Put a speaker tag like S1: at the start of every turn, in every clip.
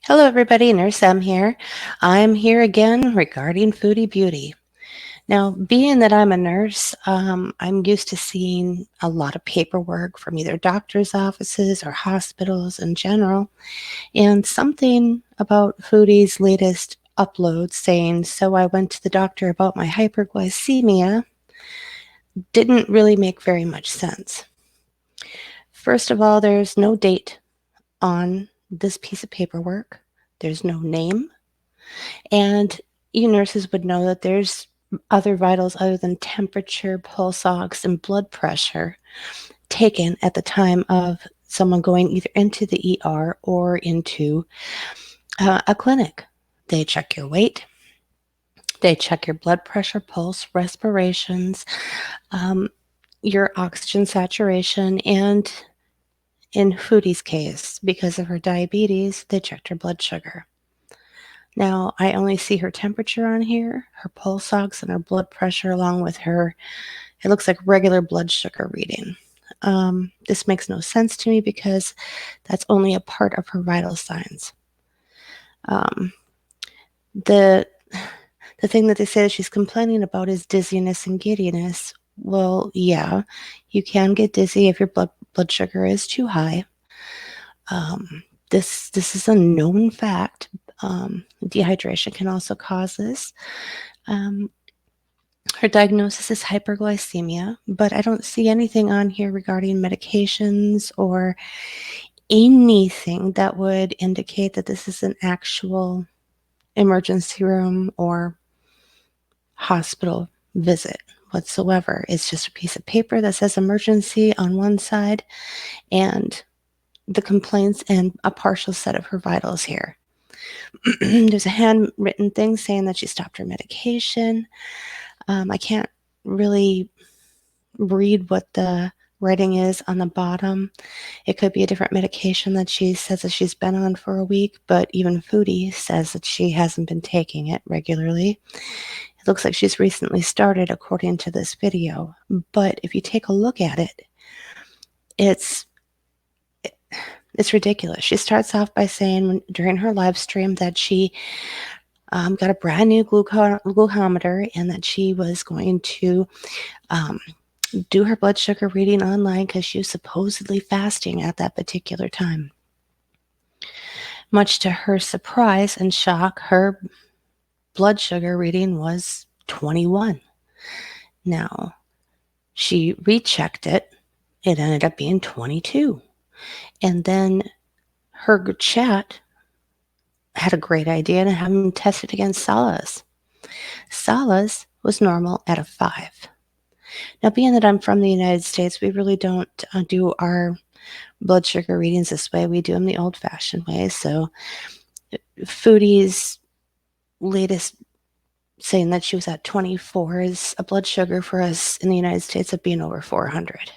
S1: Hello, everybody. Nurse M here. I'm here again regarding Foodie Beauty. Now, being that I'm a nurse, I'm used to seeing a lot of paperwork from either doctor's offices or hospitals in general, and something about Foodie's latest upload saying, "So I went to the doctor about my hyperglycemia," didn't really make very much sense. First of all, there's no date on this piece of paperwork. There's no name. And you nurses would know that there's other vitals other than temperature, pulse ox, and blood pressure taken at the time of someone going either into the ER or into a clinic. They check your weight, they check your blood pressure, pulse, respirations, um, your oxygen saturation, and in Foodie's case, because of her diabetes, they checked her blood sugar. Now, I only see her temperature on here, her pulse ox, and her blood pressure, along with her, it looks like regular blood sugar reading. This makes no sense to me because that's only a part of her vital signs. Um, the the thing that they say that she's complaining about is dizziness and giddiness. Well, yeah, you can get dizzy if your blood sugar is too high. This is a known fact. Dehydration can also cause this. Um, Her diagnosis is hyperglycemia, but I don't see anything on here regarding medications or anything that would indicate that this is an actual emergency room or hospital visit whatsoever. It's just a piece of paper that says emergency on one side and the complaints and a partial set of her vitals here. There's a handwritten thing saying that she stopped her medication. I can't really read what the writing is on the bottom. It could be a different medication that she says that she's been on for a week, but even Foodie says that she hasn't been taking it regularly. It looks like she's recently started according to this video, but if you take a look at it, it's ridiculous. She starts off by saying during her live stream that she got a brand new glucometer and that she was going to do her blood sugar reading online because she was supposedly fasting at that particular time. Much to her surprise and shock, her blood sugar reading was 21. Now, she rechecked it. It ended up being 22. And then her chat had a great idea to have him tested against Salah's. Salah's was normal at a 5. Now, being that I'm from the United States, we really don't do our blood sugar readings this way. We do them the old-fashioned way. So Foodie's latest saying that she was at 24 is a blood sugar for us in the United States of being over 400.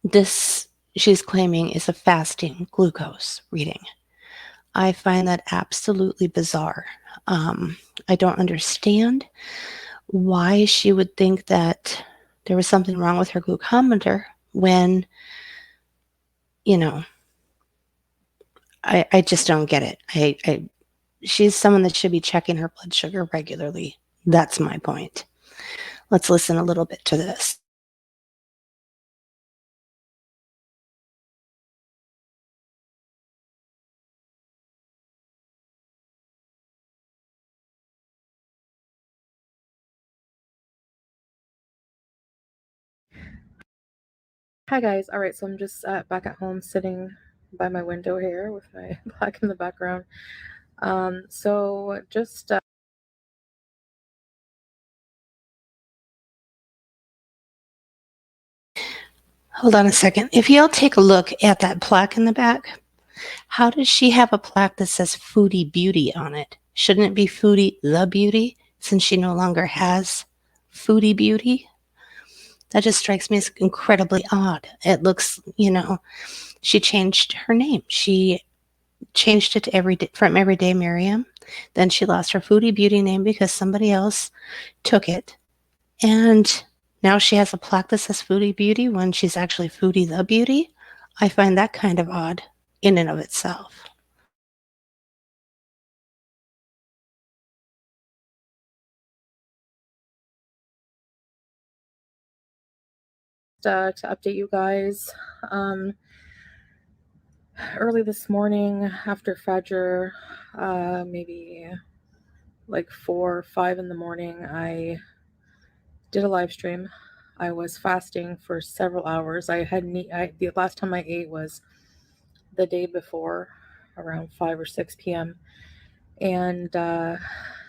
S1: This, she's claiming, is a fasting glucose reading. I find that absolutely bizarre. I don't understand why she would think that there was something wrong with her glucometer when, I just don't get it. She's someone that should be checking her blood sugar regularly. That's my point. Let's listen a little bit to this.
S2: Hi guys, alright, so I'm just back at home sitting by my window here with my black in the background. So just
S1: Hold on a second. If you'll take a look at that plaque in the back, how does she have a plaque that says Foodie Beauty on it? Shouldn't it be Foodie the Beauty since she no longer has Foodie Beauty? That just strikes me as incredibly odd. It looks, she changed her name. She changed it to from Everyday Miriam. Then she lost her Foodie Beauty name because somebody else took it. And now she has a plaque that says Foodie Beauty when she's actually Foodie the Beauty. I find that kind of odd. in and of itself.
S2: To update you guys. Um, Early this morning after Fajr, maybe like 4 or 5 in the morning, I did a live stream. I was fasting for several hours. The last time I ate was the day before, around 5 or 6 p.m. And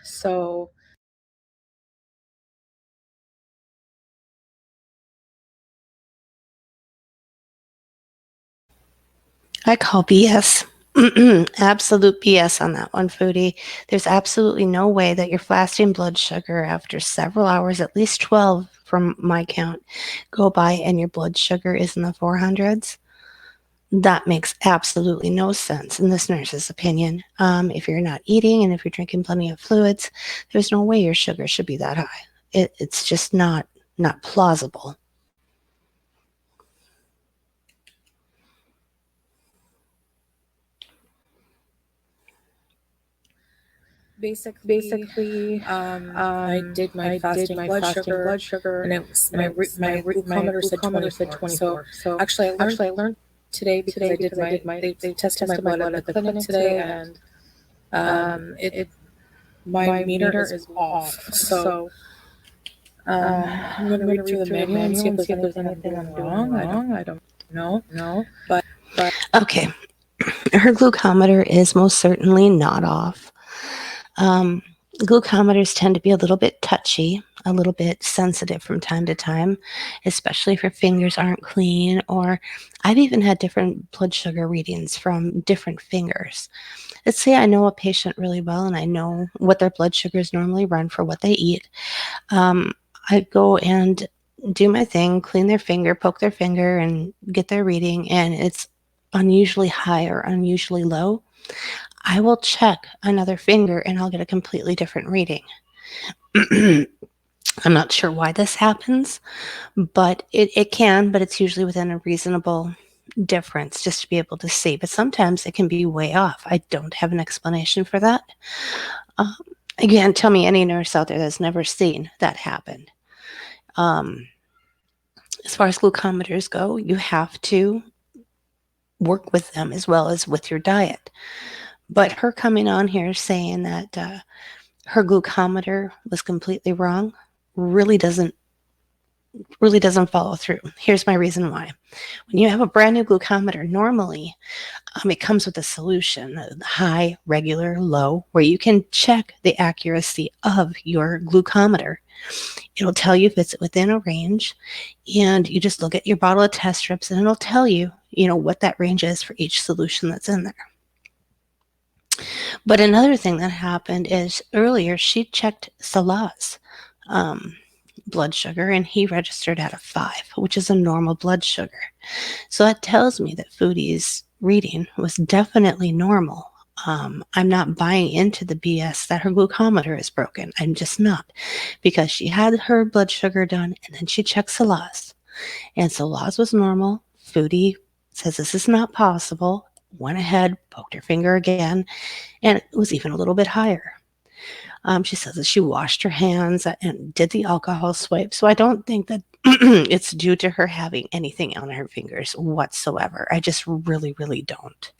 S2: so
S1: I call BS. Absolute BS on that one, Foodie. There's absolutely no way that your fasting blood sugar after several hours, at least 12 from my count, go by and your blood sugar is in the 400s. That makes absolutely no sense in this nurse's opinion. If you're not eating and if you're drinking plenty of fluids, there's no way your sugar should be that high. It's just not plausible.
S2: basically, I did my fasting blood sugar, and it was my glucometer said 24. So actually, I learned today because they tested my blood at the clinic today, and it my meter is off. So I'm gonna read through the manual and see if there's anything I'm doing wrong. I don't know, but
S1: Okay, her glucometer is most certainly not off. Um, Glucometers tend to be a little bit touchy, a little bit sensitive from time to time, especially if your fingers aren't clean. Or I've even had different blood sugar readings from different fingers. Let's say I know a patient really well and I know what their blood sugars normally run for what they eat. Um, I go and do my thing, clean their finger, poke their finger, and get their reading, and it's unusually high or unusually low. I will check another finger and I'll get a completely different reading. I'm not sure why this happens, but it can, but it's usually within a reasonable difference just to be able to see. But sometimes it can be way off. I don't have an explanation for that. Um, Again, tell me any nurse out there that's never seen that happen. Um, as far as glucometers go, you have to work with them as well as with your diet. But her coming on here saying that her glucometer was completely wrong really doesn't follow through. Here's my reason why. When you have a brand new glucometer, normally it comes with a solution, high, regular, low, where you can check the accuracy of your glucometer. It'll tell you if it's within a range, and you just look at your bottle of test strips and it'll tell you, what that range is for each solution that's in there. But another thing that happened is earlier she checked Salah's um, blood sugar and he registered at a 5, which is a normal blood sugar. So that tells me that Foodie's reading was definitely normal. I'm not buying into the BS that her glucometer is broken. I'm just not, because she had her blood sugar done and then she checked Salah's, and Salah's was normal. Foodie says this is not possible. Went ahead, poked her finger again, and it was even a little bit higher. She says that she washed her hands and did the alcohol swipe. So I don't think that it's due to her having anything on her fingers whatsoever. I just really, really don't.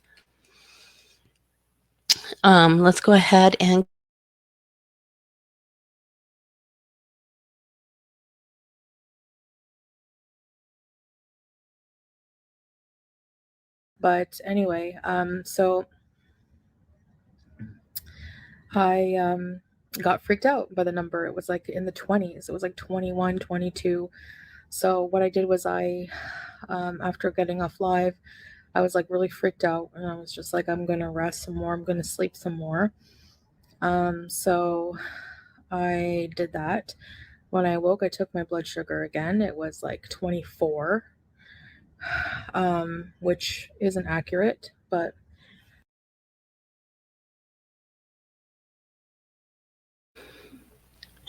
S1: Let's go ahead and
S2: but anyway, so I got freaked out by the number. It was like in the 20s. It was like 21, 22. So what I did was after getting off live, I was like really freaked out, and I was just like, I'm gonna rest some more. I'm gonna sleep some more. So I did that. When I woke, I took my blood sugar again. It was like 24, which isn't accurate, but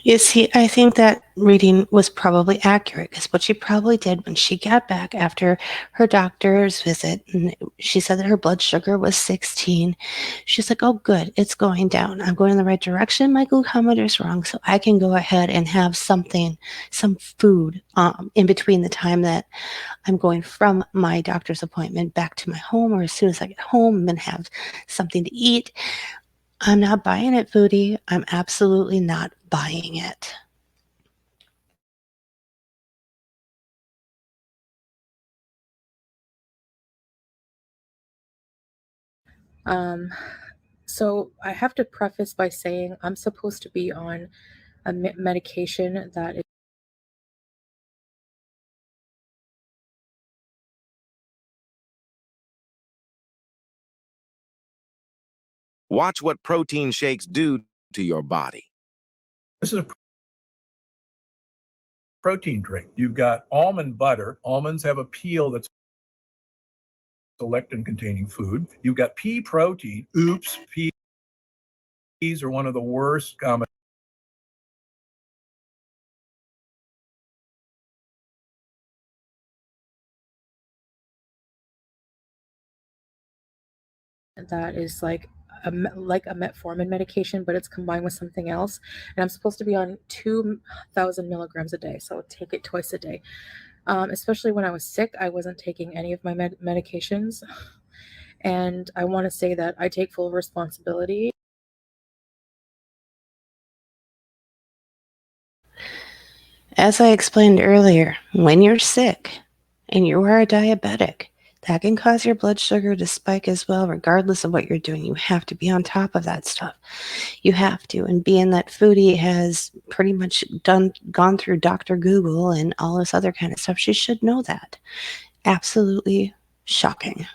S1: You see, I think that reading was probably accurate because what she probably did when she got back after her doctor's visit, and she said that her blood sugar was 16. She's like, oh, good, it's going down. I'm going in the right direction. My glucometer's wrong, so I can go ahead and have something, some food in between the time that I'm going from my doctor's appointment back to my home, or as soon as I get home, I'm going to have something to eat. I'm not buying it, Foodie. I'm absolutely not buying it.
S2: Um, so I have to preface by saying I'm supposed to be on a medication that is
S3: Watch what protein shakes do to your body.
S4: This is a protein drink. You've got almond butter. Almonds have a peel that's a lectin containing food. You've got pea protein. Oops, peas are one of the worst common.
S2: that is like a metformin medication, but it's combined with something else. And I'm supposed to be on 2,000 milligrams a day, so take it twice a day. Especially when I was sick, I wasn't taking any of my medications. And I want to say that I take full responsibility.
S1: As I explained earlier, when you're sick and you are a diabetic, that can cause your blood sugar to spike as well, regardless of what you're doing. You have to be on top of that stuff. You have to. And being that Foodie has pretty much gone through Dr. Google and all this other kind of stuff, she should know that. Absolutely shocking.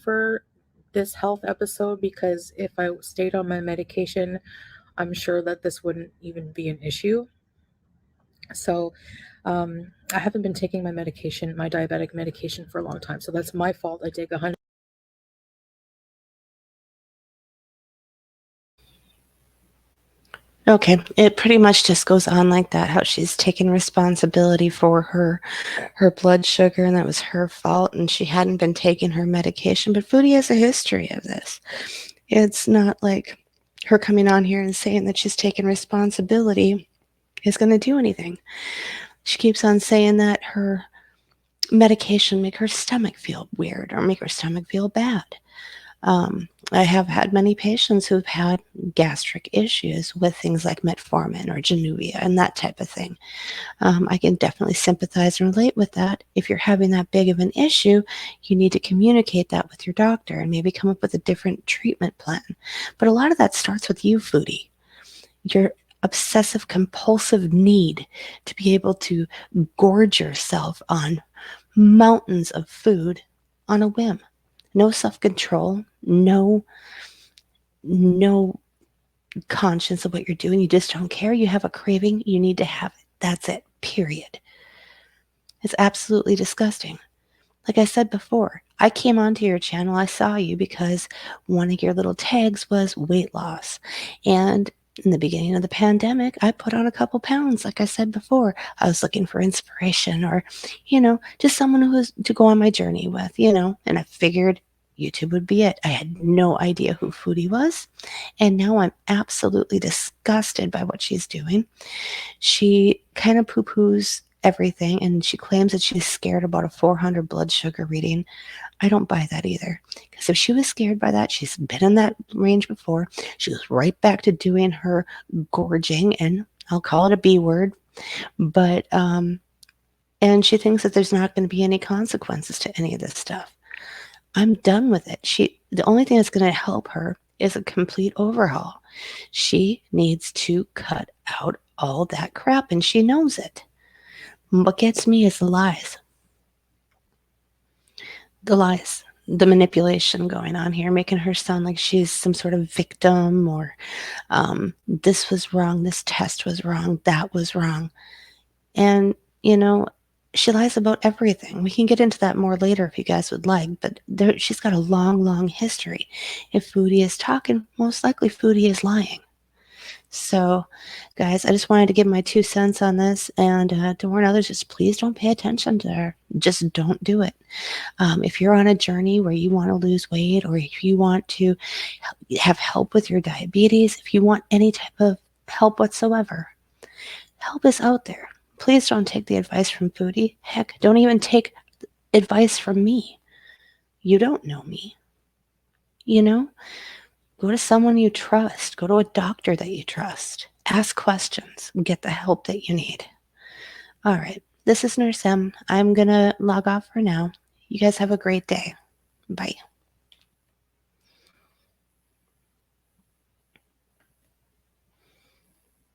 S2: For this health episode, because if I stayed on my medication, I'm sure that this wouldn't even be an issue. So I haven't been taking my medication, my diabetic medication, for a long time. So that's my fault. I take 100.
S1: Okay, it pretty much just goes on like that, how she's taken responsibility for her blood sugar and that was her fault and she hadn't been taking her medication. But Foodie has a history of this. It's not like her coming on here and saying that she's taken responsibility is going to do anything. She keeps on saying that her medication make her stomach feel weird or make her stomach feel bad. I have had many patients who've had gastric issues with things like metformin or Januvia and that type of thing. I can definitely sympathize and relate with that. If you're having that big of an issue, you need to communicate that with your doctor and maybe come up with a different treatment plan. But a lot of that starts with you, Foodie. Your obsessive compulsive need to be able to gorge yourself on mountains of food on a whim. No self-control, no conscience of what you're doing. You just don't care. You have a craving, you need to have it. That's it. Period. It's absolutely disgusting. Like I said before, I came onto your channel, I saw you because one of your little tags was weight loss. And in the beginning of the pandemic, I put on a couple pounds. Like I said before, I was looking for inspiration or, just someone who was to go on my journey with, and I figured YouTube would be it. I had no idea who Foodie was. And now I'm absolutely disgusted by what she's doing. She kind of poo poos everything and she claims that she's scared about a 400 blood sugar reading. I don't buy that either. Because if she was scared by that, she's been in that range before. She goes right back to doing her gorging, and I'll call it a B word. But, and she thinks that there's not going to be any consequences to any of this stuff. I'm done with it. The only thing that's going to help her is a complete overhaul. She needs to cut out all that crap, and she knows it. What gets me is the lies. The lies, the manipulation going on here, making her sound like she's some sort of victim or this was wrong, this test was wrong, that was wrong. And, She lies about everything. We can get into that more later if you guys would like, but she's got a long, long history. If Foodie is talking, most likely Foodie is lying. So, guys, I just wanted to give my 2 cents on this and to warn others, just please don't pay attention to her. Just don't do it. If you're on a journey where you want to lose weight or if you want to have help with your diabetes, if you want any type of help whatsoever, help is out there. Please don't take the advice from Foodie. Heck, don't even take advice from me. You don't know me. You know, go to someone you trust, go to a doctor that you trust, ask questions, get the help that you need. All right, this is Nurse M. I'm going to log off for now. You guys have a great day. Bye.